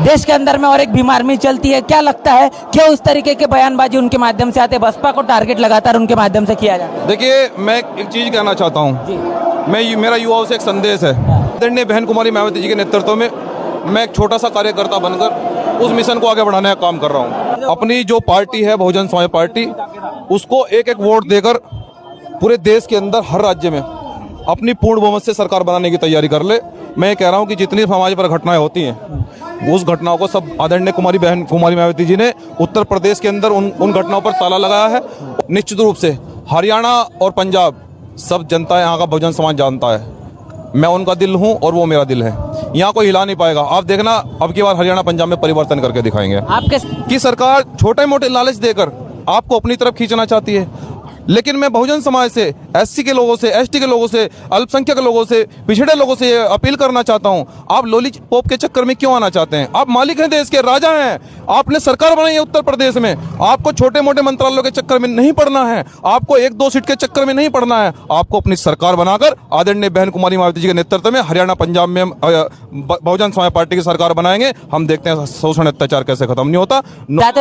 देश के अंदर में और एक बीमारी चलती है, क्या लगता है क्यों उस तरीके के बयानबाजी उनके माध्यम से आते, बसपा को टारगेट लगातार उनके माध्यम से किया जाता है? देखिए, मैं एक चीज कहना चाहता हूँ। मेरा युवाओं से एक संदेश है। आदरणीय बहन कुमारी मायावती जी के नेतृत्व में मैं एक छोटा सा कार्यकर्ता बनकर उस मिशन को आगे बढ़ाने का काम कर रहा हूँ। अपनी जो पार्टी है बहुजन समाज पार्टी, उसको एक एक वोट देकर पूरे देश के अंदर हर राज्य में अपनी पूर्ण बहुमत से सरकार बनाने की तैयारी कर ले। मैं ये कह रहा हूँ कि जितनी समाज पर घटनाएं होती हैं, उस घटनाओं को सब आदरणीय बहन कुमारी मायावती जी ने उत्तर प्रदेश के अंदर उन घटनाओं पर ताला लगाया है। निश्चित रूप से हरियाणा और पंजाब सब जनता यहाँ का बहुजन समाज जानता है। मैं उनका दिल हूँ और वो मेरा दिल है। यहाँ कोई हिला नहीं पाएगा। आप देखना, अब की बार हरियाणा पंजाब में परिवर्तन करके दिखाएंगे। आपके कि सरकार छोटे मोटे लालच देकर आपको अपनी तरफ खींचना चाहती है, लेकिन मैं बहुजन समाज से, एससी के लोगों से, एसटी के लोगों से, अल्पसंख्यक लोगों से, पिछड़े लोगों से अपील करना चाहता हूं, आप लॉलीपॉप के चक्कर में क्यों आना चाहते हैं? आप मालिक हैं, देश के राजा हैं। आपने सरकार बनाई है उत्तर प्रदेश में। आपको छोटे मोटे मंत्रालयों के चक्कर में नहीं पड़ना है, आपको एक दो सीट के चक्कर में नहीं पड़ना है। आपको अपनी सरकार बनाकर आदरणीय बहन कुमारी मायावती जी के नेतृत्व में हरियाणा पंजाब में बहुजन समाज पार्टी की सरकार बनाएंगे। हम देखते हैं शोषण अत्याचार कैसे खत्म नहीं होता।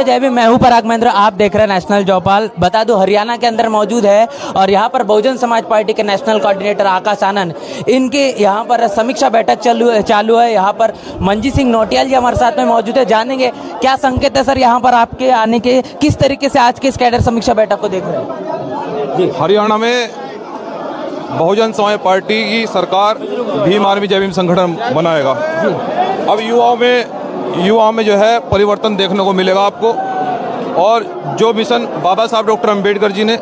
जय भी, मैं हूं पराग महेंद्र, आप देख रहे हैं नेशनल चौपाल। बता दूं, हरियाणा के अंदर मौजूद है और यहाँ पर बहुजन समाज पार्टी के नेशनल कोऑर्डिनेटर आकाश आनंद, इनके यहाँ पर समीक्षा बैठक चालू है। यहाँ पर मंजीत सिंह नौटियाल जी हमारे साथ में मौजूद है। जानेंगे क्या संकेत है सर यहाँ पर आपके आने के, किस तरीके से आज के इस कैडर समीक्षा बैठक को देख रहे हैं? जी, हरियाणा में बहुजन समाज पार्टी की सरकार भीम आर्मी जय भीम संगठन बनाएगा। अब युवाओं में जो है परिवर्तन देखने को मिलेगा आपको। और जो मिशन बाबा साहब डॉक्टर अंबेडकर जी ने,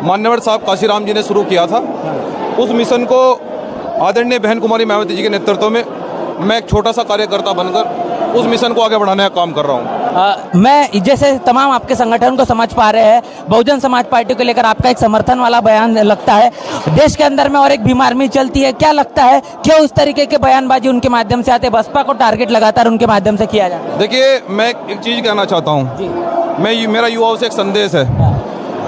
मान्यवर साहब काशीराम जी ने शुरू किया था, उस मिशन को आदरणीय बहन कुमारी मायावती जी के नेतृत्व में मैं एक छोटा सा कार्यकर्ता बनकर उस मिशन को आगे बढ़ाने का काम कर रहा हूँ। मैं जैसे तमाम आपके संगठन को समझ पा रहे हैं, बहुजन समाज पार्टी को लेकर आपका एक समर्थन वाला बयान लगता है। देश के अंदर में और एक बीमारी चलती है, क्या लगता है क्यों उस तरीके के बयानबाजी उनके माध्यम से आते, बसपा को टारगेट लगातार उनके माध्यम से किया जाता है? देखिए, मैं एक चीज कहना चाहता हूँ। मेरा युवाओं से एक संदेश है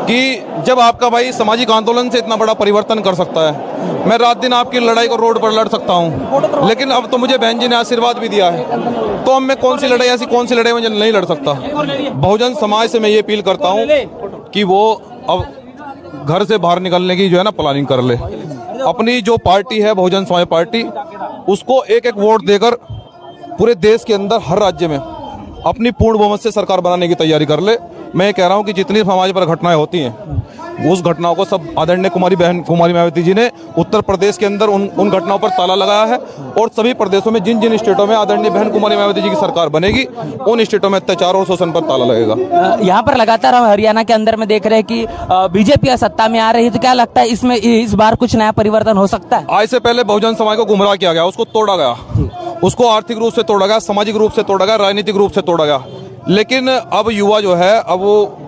कि जब आपका भाई सामाजिक आंदोलन से इतना बड़ा परिवर्तन कर सकता है, मैं रात दिन आपकी लड़ाई को रोड पर लड़ सकता हूं, लेकिन अब तो मुझे बहन जी ने आशीर्वाद भी दिया है, तो अब मैं कौन सी लड़ाई मुझे नहीं लड़ सकता। बहुजन समाज से मैं ये अपील करता हूं कि वो अब घर से बाहर निकलने की जो है ना प्लानिंग कर ले। अपनी जो पार्टी है बहुजन समाज पार्टी, उसको एक एक वोट देकर पूरे देश के अंदर हर राज्य में अपनी पूर्ण बहुमत से सरकार बनाने की तैयारी कर ले। मैं ये कह रहा हूँ कि जितनी समाज पर घटनाएं होती हैं, उस घटनाओं को सब आदरणीय बहन कुमारी मायावती जी ने उत्तर प्रदेश के अंदर उन घटनाओं पर ताला लगाया है। और सभी प्रदेशों में जिन जिन स्टेटों में आदरणीय बहन कुमारी मायावती जी की सरकार बनेगी, उन स्टेटों में अत्याचार और शोषण पर ताला लगेगा। यहाँ पर लगातार हम हरियाणा के अंदर में देख रहे हैं कि बीजेपी सत्ता में आ रही है, तो क्या लगता है इसमें इस बार कुछ नया परिवर्तन हो सकता है? आज से पहले बहुजन समाज को गुमराह किया गया, उसको तोड़ा गया, उसको आर्थिक रूप से तोड़ा गया, सामाजिक रूप से तोड़ा गया, राजनीतिक रूप से तोड़ा गया। लेकिन अब युवा जो है, अब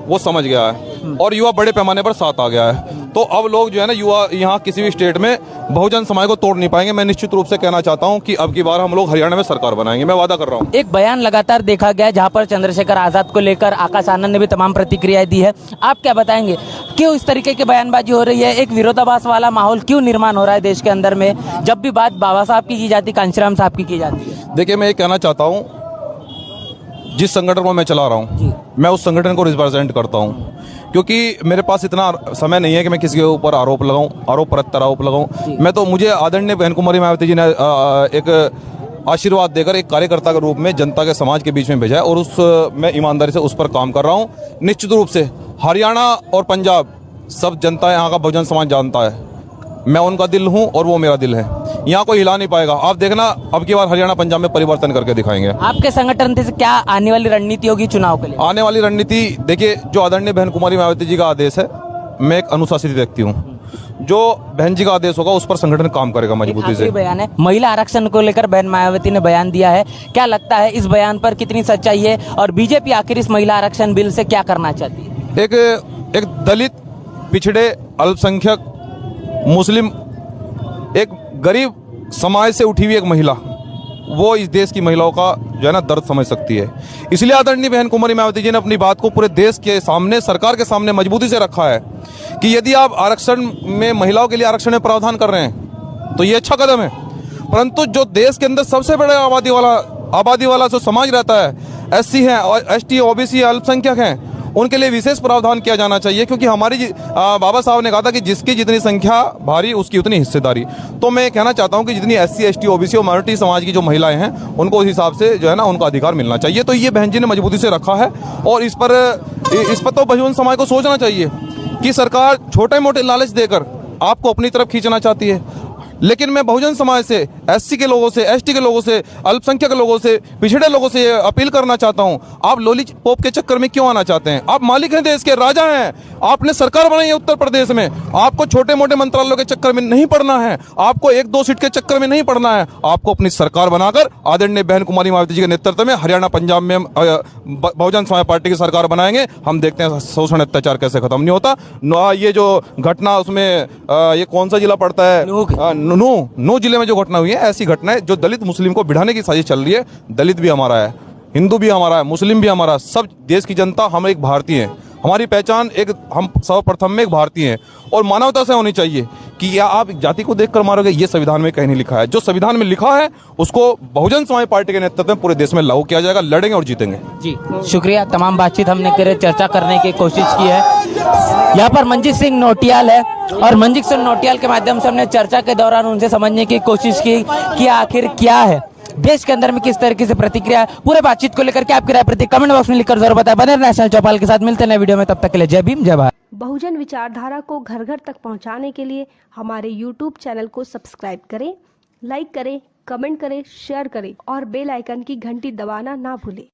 वो समझ गया है और युवा बड़े पैमाने पर साथ आ गया है। तो अब लोग जो है ना, युवा यहाँ किसी भी स्टेट में बहुजन समाज को तोड़ नहीं पाएंगे। मैं निश्चित रूप से कहना चाहता हूँ कि अब की बार हम लोग हरियाणा में सरकार बनाएंगे, मैं वादा कर रहा हूँ। एक बयान लगातार देखा गया जहाँ पर चंद्रशेखर आजाद को लेकर आकाश आनंद ने भी तमाम प्रतिक्रियाएं दी है। आप क्या बताएंगे, क्यों इस तरीके की बयानबाजी हो रही है? एक विरोधाभास वाला माहौल क्यों निर्माण हो रहा है देश के अंदर में, जब भी बात बाबा साहब की जाती, कांशीराम साहब की जाती है? देखिए, मैं ये कहना चाहता हूँ, जिस संगठन को मैं चला रहा हूँ, मैं उस संगठन को रिप्रेजेंट करता हूँ, क्योंकि मेरे पास इतना समय नहीं है कि मैं किसी के ऊपर आरोप लगाऊं। मैं तो, मुझे आदरणीय बहन कुमारी मायावती जी ने एक आशीर्वाद देकर एक कार्यकर्ता के रूप में जनता के समाज के बीच में भेजा है और मैं ईमानदारी से उस पर काम कर रहा हूँ। निश्चित रूप से हरियाणा और पंजाब सब जनता यहाँ का बहुजन समाज जानता है। मैं उनका दिल हूँ और वो मेरा दिल है। यहाँ कोई हिला नहीं पाएगा। आप देखना, अब की बार हरियाणा पंजाब में परिवर्तन करके दिखाएंगे। आपके संगठन से क्या आने वाली रणनीति होगी चुनाव के लिए? आने वाली रणनीति, देखिए, जो आदरणीय बहन कुमारी मायावती जी का आदेश है, मैं एक अनुशासित व्यक्ति हूँ, जो बहन जी का आदेश होगा उस पर संगठन काम करेगा मजबूती से। बयान है महिला आरक्षण को लेकर बहन मायावती ने बयान दिया है, क्या लगता है इस बयान पर कितनी सच्चाई है और बीजेपी आखिर इस महिला आरक्षण बिल से क्या करना चाहती है? एक दलित, पिछड़े, अल्पसंख्यक, मुस्लिम, एक गरीब समाज से उठी हुई एक महिला, वो इस देश की महिलाओं का जो है ना दर्द समझ सकती है। इसलिए आदरणीय बहन कुमारी मायावती जी ने अपनी बात को पूरे देश के सामने, सरकार के सामने मजबूती से रखा है कि यदि आप आरक्षण में, महिलाओं के लिए आरक्षण में प्रावधान कर रहे हैं तो ये अच्छा कदम है, परंतु जो देश के अंदर सबसे बड़े आबादी वाला आबादी वाला जो समाज रहता है, एससी है और एसटी ओबीसी अल्पसंख्यक हैं, उनके लिए विशेष प्रावधान किया जाना चाहिए, क्योंकि हमारी बाबा साहब ने कहा था कि जिसकी जितनी संख्या भारी उसकी उतनी हिस्सेदारी। तो मैं कहना चाहता हूं कि जितनी एससी एसटी ओबीसी और माइनॉरिटी समाज की जो महिलाएं हैं उनको उस हिसाब से जो है ना उनका अधिकार मिलना चाहिए। तो ये बहन जी ने मजबूती से रखा है और इस पर तो बहुजन समाज को सोचना चाहिए कि सरकार छोटे मोटे लालच देकर आपको अपनी तरफ खींचना चाहती है, लेकिन मैं बहुजन समाज से, एससी के लोगों से, एसटी के लोगों से, अल्पसंख्यक लोगों से, पिछड़े लोगों से अपील करना चाहता हूं, आप लॉलीपॉप के चक्कर में क्यों आना चाहते हैं? आप मालिक हैं देश के, राजा हैं, आपने सरकार बनाई है उत्तर प्रदेश में, आपको छोटे मोटे मंत्रालयों के चक्कर में नहीं पड़ना है, आपको 1-2 सीट के चक्कर में नहीं पड़ना है, आपको अपनी सरकार बनाकर आदरणीय बहन कुमारी मायावती जी के नेतृत्व में हरियाणा पंजाब में बहुजन समाज पार्टी की सरकार बनाएंगे। हम देखते हैं शोषण अत्याचार कैसे खत्म नहीं होता। ये जो घटना उसमें ये कौन सा जिला पड़ता है, नू जिले में जो घटना हुई है, ऐसी घटनाएं जो दलित मुस्लिम को भिड़ाने की साजिश चल रही है। दलित भी हमारा है, हिंदू भी हमारा है, मुस्लिम भी हमारा, सब देश की जनता, हम एक भारतीय हैं। हमारी पहचान एक, हम सर्वप्रथम में एक भारतीय हैं और मानवता से होनी चाहिए कि या आप जाति को देखकर मारोगे, ये संविधान में कहीं नहीं लिखा है। जो संविधान में लिखा है उसको बहुजन समाज पार्टी के नेतृत्व में पूरे देश में लागू किया जाएगा। लड़ेंगे और जीतेंगे। जी शुक्रिया। तमाम बातचीत हमने करे, चर्चा करने की कोशिश की है। यहाँ पर मंजीत सिंह नौटियाल है और मंजीत सिंह नौटियाल के माध्यम से हमने चर्चा के दौरान उनसे समझने की कोशिश की कि आखिर क्या है देश के अंदर में, किस तरीके से प्रतिक्रिया है। पूरे बातचीत को लेकर के आपकी राय प्रति कमेंट बॉक्स में लिखकर जरूर बताएं। बने नेशनल चौपाल के साथ, मिलते हैं नए वीडियो में, तब तक के लिए जय भीम जय भारत। बहुजन विचारधारा को घर घर तक पहुंचाने के लिए हमारे YouTube चैनल को सब्सक्राइब करें, लाइक करें, कमेंट करें, शेयर करें और बेल आइकन की घंटी दबाना ना भूलें।